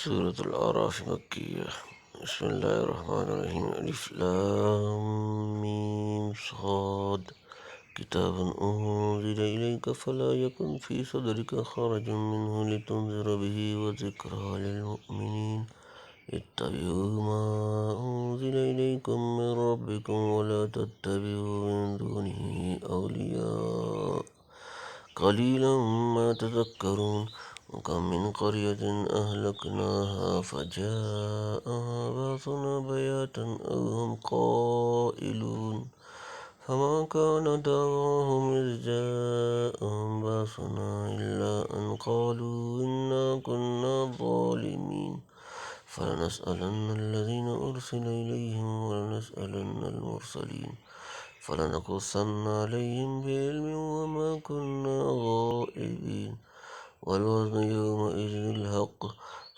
سورة الأعراف مكية. بسم الله الرحمن الرحيم. الف لام ميم صاد كتاب أنزل إليك فلا يكن في صدرك حرج منه لتنذر به وذكرى للمؤمنين اتبعوا ما أنزل إليكم من ربكم ولا تتبعوا من دونه أولياء قليلا ما تذكرون. وكم من قرية أهلكناها فجاءها بأسنا بياتا أو هم قائلون فما كان دعواهم إذ جاءهم بأسنا إلا أن قالوا إنا كنا ظالمين فلنسألن الذين أرسل إليهم ولنسألن المرسلين فلنقصن عليهم بعلم وما كنا غائبين والوزن يومئذ الحق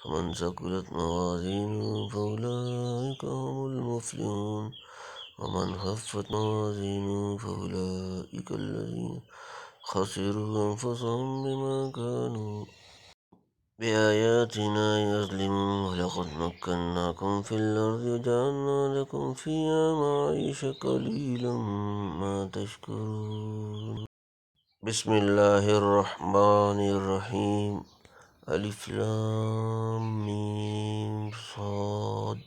فمن ثقلت موازينه فأولئك هم المفلحون ومن خفت موازينه فأولئك الذين خسروا أنفسهم بما كانوا بآياتنا يظلمون ولقد مكناكم في الأرض وجعلنا لكم فيها معايش قليلا ما تشكرون. بسم الله الرحمن الرحيم. الف لام ميم صاد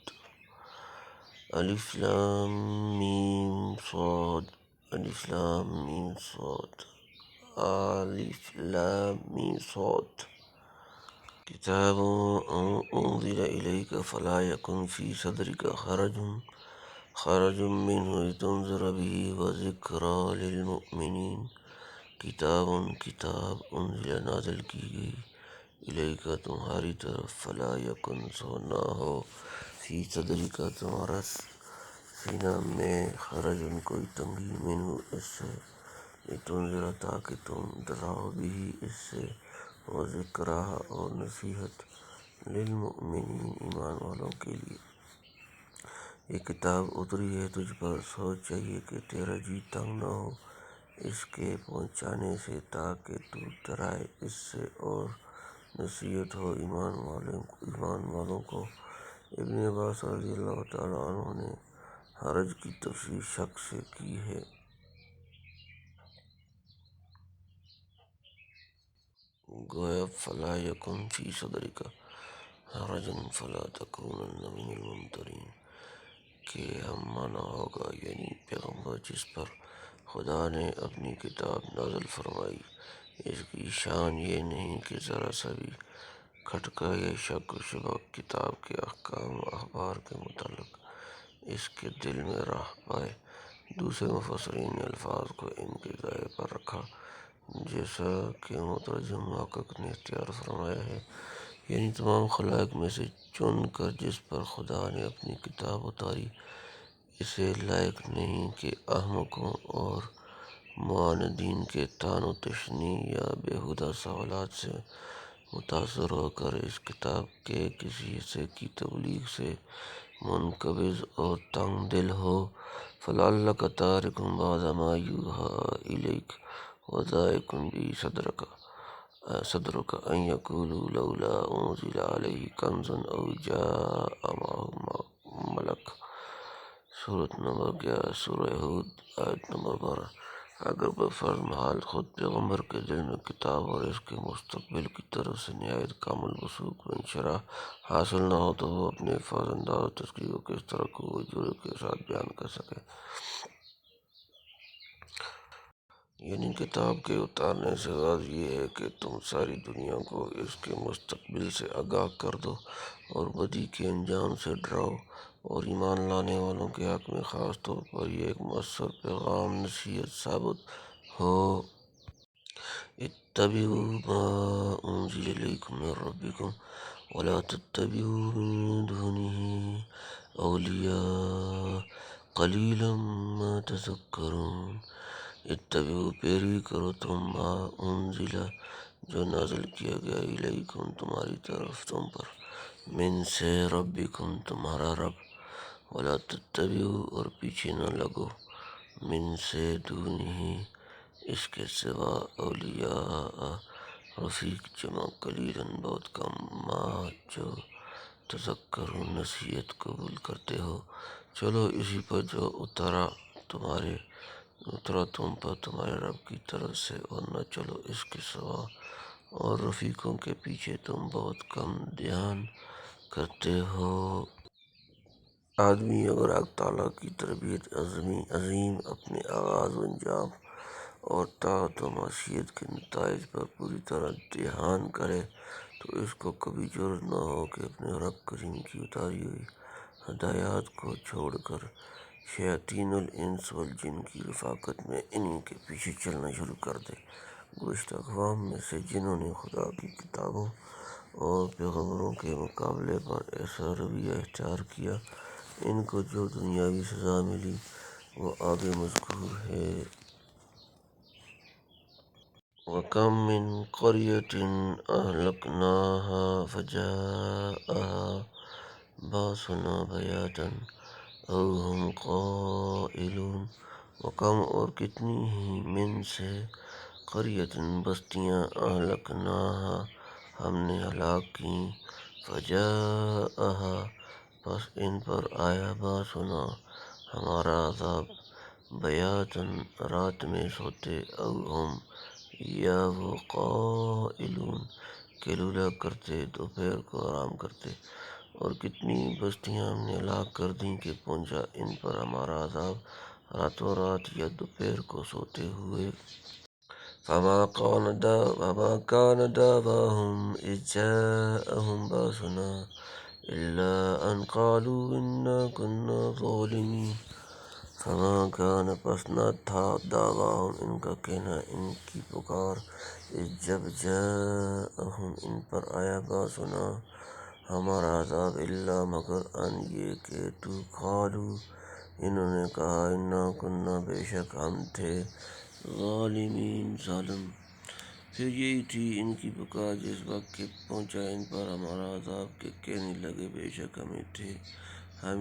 الف لام ميم صاد الف لام ميم صاد الف لام ميم صاد كتاب أنزل إليك فلا يكن في صدرك حرج منه لتنذر به وذكرى للمؤمنين. کتاب انزل نازل کی گئی الیک تمہاری طرف فلا یکن سو نہ ہو فی صدری کا تمہارا سینہ میں خرج کوئی تنگی منہ اس سے لتنذر تاکہ تم ڈراؤ بھی اس سے و ذکرہ اور نصیحت للمؤمنین ایمان والوں کے لیے. یہ کتاب اتری ہے تجھ پر سو چاہیے کہ تیرا جی تنگ نہ ہو اس کے پہنچانے سے تاکہ تو ڈرائے اس سے اور نصیحت ہو ایمان والوں کو. ابن عباس رضی اللہ تعالیٰ عنہ نے حرج کی تفسیر شک سے کی ہے. گویا فلا یکن فی صدرک حرج فلا تکونن من الممترین کہ ہم مانا ہوگا یعنی پیغمبر جس پر خدا نے اپنی کتاب نازل فرمائی اس کی شان یہ نہیں کہ ذرا سا بھی کھٹکا یا شک و شبہ کتاب کے احکام و اخبار کے متعلق اس کے دل میں رہ پائے. دوسرے مفسرین نے الفاظ کو ان کے ذائقے پر رکھا جیسا کہ مترجم محقق نے اختیار فرمایا ہے، یعنی تمام خلائق میں سے چن کر جس پر خدا نے اپنی کتاب اتاری اسے لائق نہیں کہ احمقوں اور معاندین کے طعن و تشنیع یا بیہودہ سوالات سے متاثر ہو کر اس کتاب کے کسی حصے کی تبلیغ سے منقبض اور تنگ دل ہو. فلعلک تارک بعض ما یوحی الیک وضائق بہ صدرک ان یقولوا لولا انزل علیہ کنز او جاء معہ ملک. سورۃ نمبر 11 سورہ ہود آیت نمبر 12. اگر بفرض محال خود پیغمبر کے دل میں کتاب اور اس کے مستقبل کی طرف سے نہایت کامل وثوق و انشراح حاصل نہ ہو تو وہ اپنے الفاظ انداز و تذکیر کو کس طرح قوت و جرأت کے ساتھ بیان کر سکے. یعنی کتاب کے اتارنے سے غرض یہ ہے کہ تم ساری دنیا کو اس کے مستقبل سے آگاہ کر دو اور بدی کے انجام سے ڈراؤ، اور ایمان لانے والوں کے حق میں خاص طور پر یہ ایک مؤثر پیغام نصیحت ثابت ہو. اتبعوا ما انزل الیکم من ربکم ولا تتبعوا من دونه اولیاء قلیلا ما تذکرون. اتبعوا پیروی کرو تم ما انزل جو نازل کیا گیا الیکم تمہاری طرف تم پر من سے ربکم تمہارا رب ولا تتبعوا اور پیچھے نہ لگو من سے دونہ اس کے سوا اولیاء رفیق جمع قلیلاً بہت کم ما جو تذکرون نصیحت قبول کرتے ہو، چلو اسی پر جو اترا تم پر تمہارے رب کی طرف سے، اور نہ چلو اس کے سوا، اور رفیقوں کے پیچھے تم بہت کم دھیان کرتے ہو۔ آدمی اگر حق تعالیٰ کی تربیت عظیم اپنے آغاز و انجام اور طاعت و معصیت کے نتائج پر پوری طرح دھیان کرے تو اس کو کبھی جرأت نہ ہو کہ اپنے رب کریم کی اتاری ہوئی ہدایات کو چھوڑ کر شیاطین الانس والجن کی رفاقت میں انہی کے پیچھے چلنا شروع کر دے۔ گزشتہ اقوام میں سے جنہوں نے خدا کی کتابوں اور پیغمبروں کے مقابلے پر ایسا رویہ اختیار کیا، ان کو جو دنیاوی سزا ملی وہ آگے مذکور ہے۔ وَكَم مِّن قَرْيَةٍ أَهْلَكْنَاهَا فَجَاءَهَا بَأْسُنَا بَيَاتًا أَوْ هُمْ قَائِلُونَ۔ وَكَم اور کتنی ہی من سے قریۃ بستیاں اہلکناہا ہم نے ہلاک کیں، فجاءہا پس ان پر آیا باسنا ہمارا عذاب، بیاتن رات میں سوتے، او ہم یا وہ قائلون قیلولہ کرتے، دوپہر کو آرام کرتے۔ اور کتنی بستیاں ہم نے ہلاک کر دیں کہ پہنچا ان پر ہمارا عذاب راتوں رات یا دوپہر کو سوتے ہوئے۔ فما كان دعواهم إذ جاءهم بأسنا إلا أن قالوا إنا كنا ظالمين۔ فما كان پس نہ تھا دعواهم ان کا کہنا، ان کی پکار، إذ جب جاءهم ان پر آیا بأسنا ہمارا عذاب، إلا مگر ان یہ کہ تو قالوا انہوں نے کہا، انا کنا بے شک ہم تھے، ظالمین ظالم۔ پھر یہی تھی ان کی پکار جس وقت کہ پہنچا ان پر ہمارا عذاب کہ کہنے لگے بے شک ہم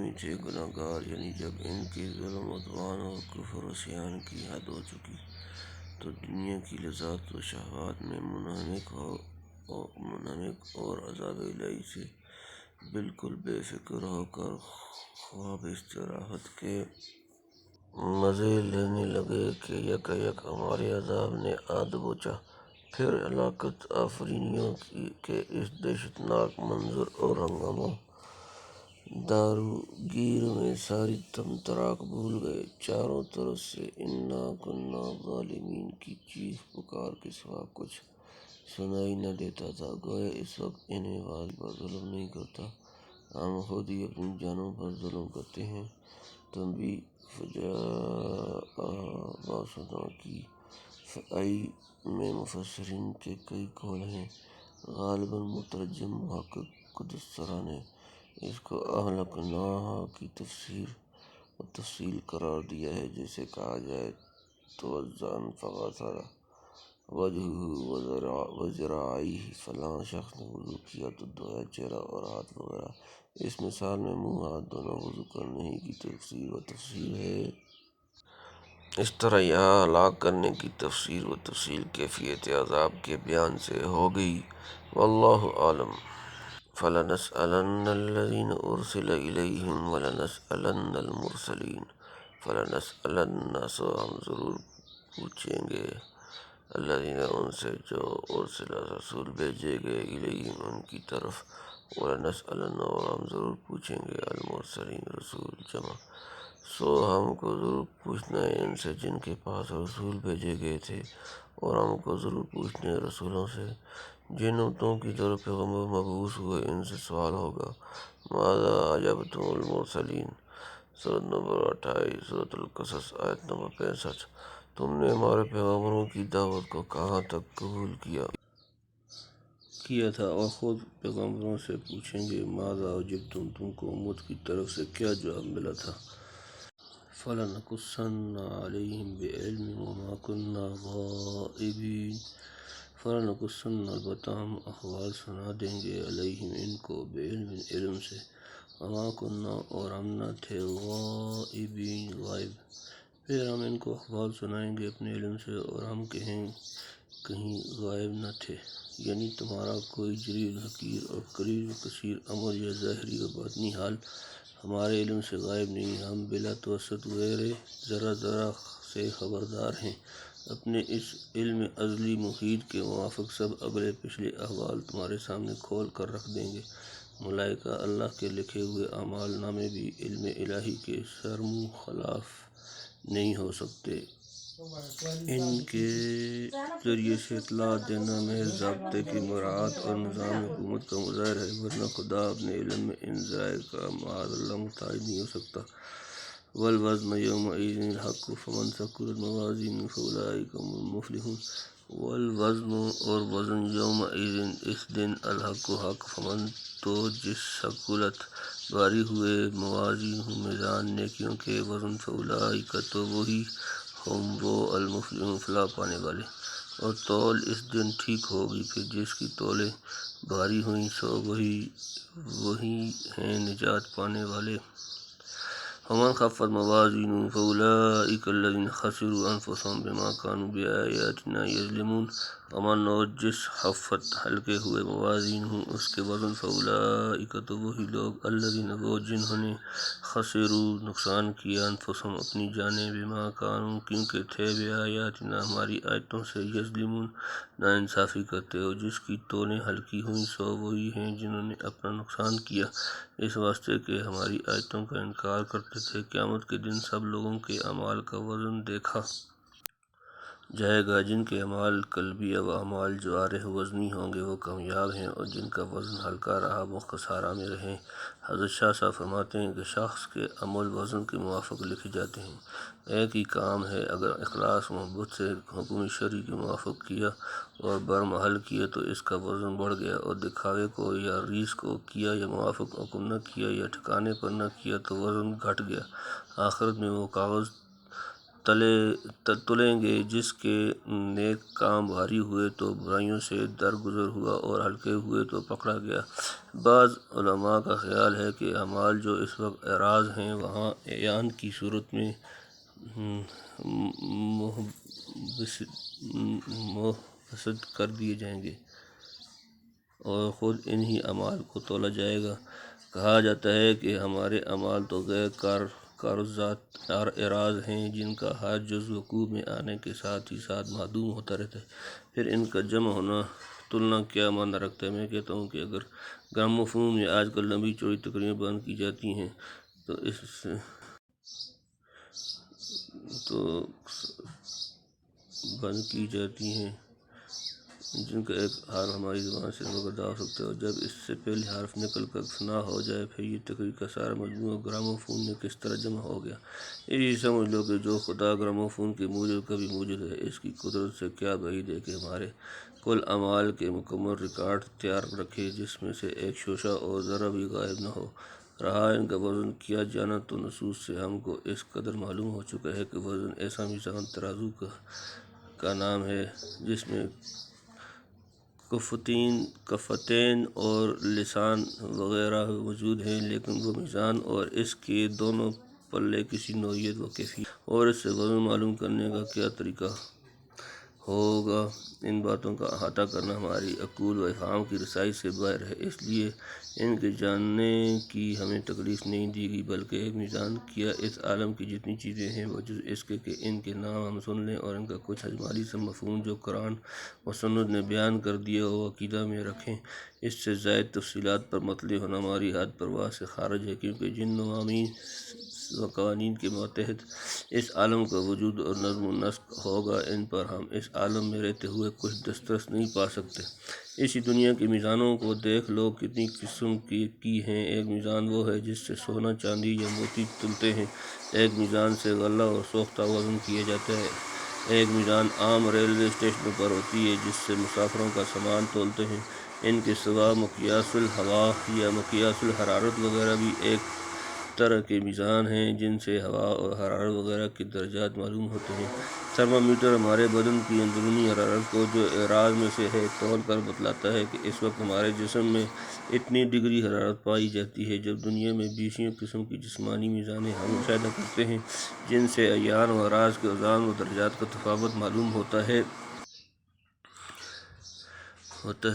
ہی تھے گناہ گار، یعنی جب ان کے ظلم عدوان اور کفر و عصیان کی حد ہو چکی تو دنیا کی لذات و شہوات میں منہمک اور عذاب الہی سے بالکل بے فکر ہو کر خواب استراحت کے مزے لینے لگے کہ یکایک ہمارے عذاب نے آ دبوچا۔ پھر ہلاکت آفرینیوں کے اس دہشتناک منظر اور ہنگامہ داروگیر میں ساری تم تراک بھول گئے۔ چاروں طرف سے انا کنا ظالمین کی چیخ پکار کے سوا کچھ سنائی نہ دیتا تھا۔ گویا اس وقت انہیں وادی پر ظلم نہیں کرتا، ہم خود ہی اپنی جانوں پر ظلم کرتے ہیں۔ تنبیہ: فجاءہا باسنا کی فعی میں مفسرین کے کئی قول ہیں، غالباً مترجم محقق قدس سرا نے اس کو اہلکناہا کی تفصیل قرار دیا ہے، جیسے کہا جائے توضعاً فغسل وجہہ وذراعیہ، فلاں شخص نے وضو کیا تو دھویا چہرہ اور ہاتھ وغیرہ۔ اس مثال میں منہ ہاتھ دھونا وضو کرنے ہی کی تفسیر و تفصیل ہے۔ اس طرح یہاں ہلاک کرنے کی تفسیر و تفصیل کیفیت عذاب کے بیان سے ہو گئی۔ واللہ اعلم۔ فَلَنَسْأَلَنَّ الَّذِينَ أُرْسِلَ إِلَيْهِمْ وَلَنَسْأَلَنَّ الْمُرْسَلِينَ۔ فَلَنَسْأَلَنَّ سو ہم ضرور پوچھیں گے، الذین ان سے جو ارسل رسول بھیجے گئے، الیہم ان کی طرف، وَلَنَسْأَلَنَّ اور ہم ضرور پوچھیں گے، المرسلین رسول جمع۔ سو ہم کو ضرور پوچھنا ہے ان سے جن کے پاس رسول بھیجے گئے تھے، اور ہم کو ضرور پوچھنا ہے رسولوں سے جن امتوں کی طرف پیغمبر مبعوث ہوئے، ان سے سوال ہوگا، ماذا اجبتم المرسلین۔ سورۃ نمبر 28، سورۃ القصص، آیت نمبر 65۔ تم نے ہمارے پیغمبروں کی دعوت کو کہاں تک قبول کیا تھا، اور خود پیغمبروں سے پوچھیں گے، ماذا اجبتم، تم کو امت کی طرف سے کیا جواب ملا تھا۔ فَلَنَقُصَّنَّ عَلَيْهِمْ بِعِلْمٍ وَمَا كُنَّا غَائِبِينَ۔ فَلَنَقُصَّنَّ البتہ ہم احوال سنا دیں گے، علیہم ان کو، بعلم علم سے، وما كنا اور ہم نہ تھے، غائبین غائب۔ پھر ہم ان کو احوال سنائیں گے اپنے علم سے، اور ہم کہیں غائب نہ تھے، یعنی تمہارا کوئی جلیل حقیر اور قریب کثیر امر یا ظاہری و باطنی حال ہمارے علم سے غائب نہیں۔ ہم بلا توسط غیر ذرہ ذرہ سے خبردار ہیں۔ اپنے اس علم ازلی محیط کے موافق سب اگلے پچھلے احوال تمہارے سامنے کھول کر رکھ دیں گے۔ ملائکہ اللہ کے لکھے ہوئے اعمال نامے بھی علم الہی کے سرمو خلاف نہیں ہو سکتے۔ ان کے ذریعے سے اطلاع دینا محض ضابطے کی مراعات اور نظام حکومت کا مظاہرہ ہے، ورنہ خدا اپنے علم میں ان ذرائع کا معاذ اللہ محتاج نہیں ہو سکتا۔ والوزن یومئذ الحق فمن ثقلت موازینہ فاولئک هم المفلحون۔ والوزن اور وزن یومئذ اس دن الحق حق فمن تو جس ثقلت بھاری ہوئے موازینہ میزان نیکیوں کے وزن فاولئک تو وہی ہم وہ المفلحون فلاح پانے والے۔ اور تول اس دن ٹھیک ہوگی، پھر جس کی تولیں بھاری ہوئیں سو وہی ہیں نجات پانے والے۔ ومن خفت موازینہ فاولئک الذین خسروا انفسهم بما كانوا بآیاتنا یظلمون۔ ومن اور جس خفت ہلکے ہوئے موازینہ اس کے وزن فاولئک تو وہی لوگ الذین وہ جنہوں نے خسروا نقصان کیا انفسهم اپنی جانیں بما كانوا کیونکہ تھے بآیاتنا ہماری آیتوں سے یظلمون ناانصافی کرتے۔ اور جس کی تولیں ہلکی ہوئیں سو وہی ہیں جنہوں نے اپنا نقصان کیا اس واسطے کہ ہماری آیتوں کا انکار کرتے تھے۔ قیامت کے دن سب لوگوں کے اعمال کا وزن دیکھا جائے گا۔ جن کے اعمال قلبیہ و اعمال جوارح وزنی ہوں گے وہ کامیاب ہیں، اور جن کا وزن ہلکا رہا وہ خسارہ میں رہیں۔ حضرت شاہ صاحب فرماتے ہیں کہ شخص کے عمل وزن کے موافق لکھے جاتے ہیں۔ ایک ہی کام ہے، اگر اخلاص محبت سے حکم شرعی کے موافق کیا اور برمحل کیا تو اس کا وزن بڑھ گیا، اور دکھاوے کو یا ریس کو کیا یا موافق حکم نہ کیا یا ٹھکانے پر نہ کیا تو وزن گھٹ گیا۔ آخرت میں وہ کاغذ تلیں گے جس کے نیک کام بھاری ہوئے تو برائیوں سے درگزر ہوا اور ہلکے ہوئے تو پکڑا گیا۔ بعض علماء کا خیال ہے کہ اعمال جو اس وقت اعراض ہیں وہاں اعیان کی صورت میں محبست کر دیے جائیں گے اور خود انہی اعمال کو تولا جائے گا۔ کہا جاتا ہے کہ ہمارے اعمال تو غیر کارذات اعراض ہیں جن کا ہر جز وقوع میں آنے کے ساتھ ہی ساتھ معدوم ہوتا رہتا ہے، پھر ان کا جمع ہونا تلنا کیا معنی رکھتا ہے۔ میں کہتا ہوں کہ اگر گراموفون میں آج کل لمبی چوڑی تقریریں بند کی جاتی ہیں جن کا ایک حرف ہماری زبان سے نمودار ہو سکتا ہے، اور جب اس سے پہلے حرف نکل کر فنا ہو جائے پھر یہ تقریر کا سارا مجموعہ گراموفون میں کس طرح جمع ہو گیا۔ یہی سمجھ لو کہ جو خدا گراموفون کے موجب کبھی موجود ہے، اس کی قدرت سے کیا بعید ہے کہ ہمارے کل اعمال کے مکمل ریکارڈ تیار رکھے جس میں سے ایک شوشہ اور ذرہ بھی غائب نہ ہو۔ رہا ان کا وزن کیا جانا تو نصوص سے ہم کو اس قدر معلوم ہو چکا ہے کہ وزن ایسا میزان ترازو کا نام ہے جس میں کفتین اور لسان وغیرہ موجود ہیں، لیکن وہ میزان اور اس کے دونوں پلے کسی نوعیت و کیفیت اور اس سے وزن معلوم کرنے کا کیا طریقہ ہوگا۔ ان باتوں کا احاطہ کرنا ہماری عقول و افہام کی رسائی سے باہر ہے، اس لیے ان کے جاننے کی ہمیں تکلیف نہیں دی گئی، بلکہ ایک میزان کیا اس عالم کی جتنی چیزیں ہیں بجز اس کے کہ ان کے نام ہم سن لیں اور ان کا کچھ اجمالی سا مفہوم جو قرآن و سنت نے بیان کر دیا وہ عقیدہ میں رکھیں۔ اس سے زائد تفصیلات پر مطلع ہونا ہماری حد پرواہ سے خارج ہے، کیونکہ جن نوامی و قوانین کے ماتحت اس عالم کا وجود اور نظم و نسق ہوگا ان پر ہم اس عالم میں رہتے ہوئے کچھ دسترس نہیں پا سکتے۔ اسی دنیا کے میزانوں کو دیکھ لو کتنی قسم کی ہیں۔ ایک میزان وہ ہے جس سے سونا چاندی یا موتی تلتے ہیں، ایک میزان سے غلہ اور سوختہ وزن کیا جاتا ہے، ایک میزان عام ریلوے اسٹیشنوں پر ہوتی ہے جس سے مسافروں کا سامان تولتے ہیں۔ ان کے سوا مقیاس الہوا یا مقیاس الحرارت وغیرہ بھی ایک طرح کے میزان ہیں جن سے ہوا اور حرارت وغیرہ کے درجات معلوم ہوتے ہیں۔ تھرمامیٹر ہمارے بدن کی اندرونی حرارت کو جو اعراض میں سے ہے تول کر بتلاتا ہے کہ اس وقت ہمارے جسم میں اتنی ڈگری حرارت پائی جاتی ہے، جب دنیا میں بیسیوں قسم کی جسمانی میزانیں ہم مشاہدہ کرتے ہیں جن سے اعیان و اعراض کے اوزان و درجات کا تفاوت معلوم ہوتا ہے۔ ہوتا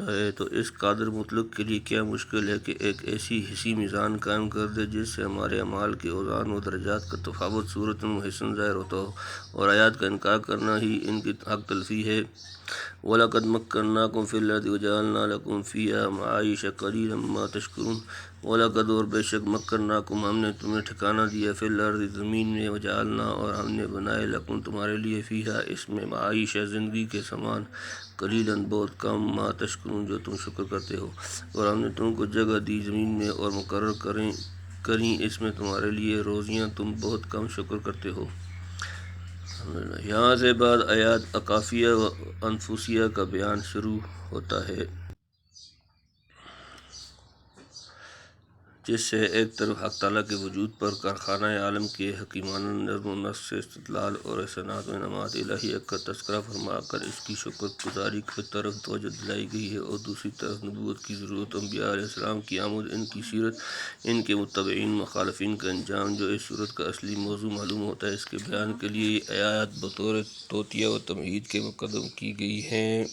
ہے تو اس قادر مطلق کے لیے کیا مشکل ہے کہ ایک ایسی حسی میزان قائم کر دے جس سے ہمارے اعمال کے اوزان و درجات کا تفاوت صورت میں محسن ظاہر ہوتا ہو، اور آیات کا انکار کرنا ہی ان کی حق تلفی ہے۔ وَلَقَدْ مَكَّنَّاكُمْ فِي الْأَرْضِ وَجَعَلْنَا لَكُمْ فِيهَا مَعَائِشَ قَلِيلًا مَا تَشْكُرُونَ۔ وَلَقَدْ اور بے شک مَكَّنَّاكُمْ ہم نے تمہیں ٹھکانہ دیا فی الارض زمین میں، وجعلنا اور ہم نے بنائے لکم تمہارے لیے فیہا اس میں معائش زندگی کے سامان، قلیلاً بہت کم، ما تشکرون جو تم شکر کرتے ہو، اور ہم نے تم کو جگہ دی زمین میں اور مقرر کریں اس میں تمہارے لیے روزیاں، تم بہت کم شکر کرتے ہو۔ یہاں سے بعد آیات عقافیہ و انفسیہ کا بیان شروع ہوتا ہے، جس سے ایک طرف حق تعالیٰ کے وجود پر کارخانہ عالم کے حکیمانہ نظم و نسق سے استدلال اور احسانات و انعامات الہیہ کا تذکرہ فرما کر اس کی شکر گزاری کی طرف توجہ دلائی گئی ہے، اور دوسری طرف نبوت کی ضرورت، انبیاء علیہ السلام کی آمد، ان کی سیرت، ان کے متبعین مخالفین کا انجام، جو اس صورت کا اصلی موضوع معلوم ہوتا ہے، اس کے بیان کے لیے یہ آیات بطور توطیہ و تمہید کے مقدم کی گئی ہیں۔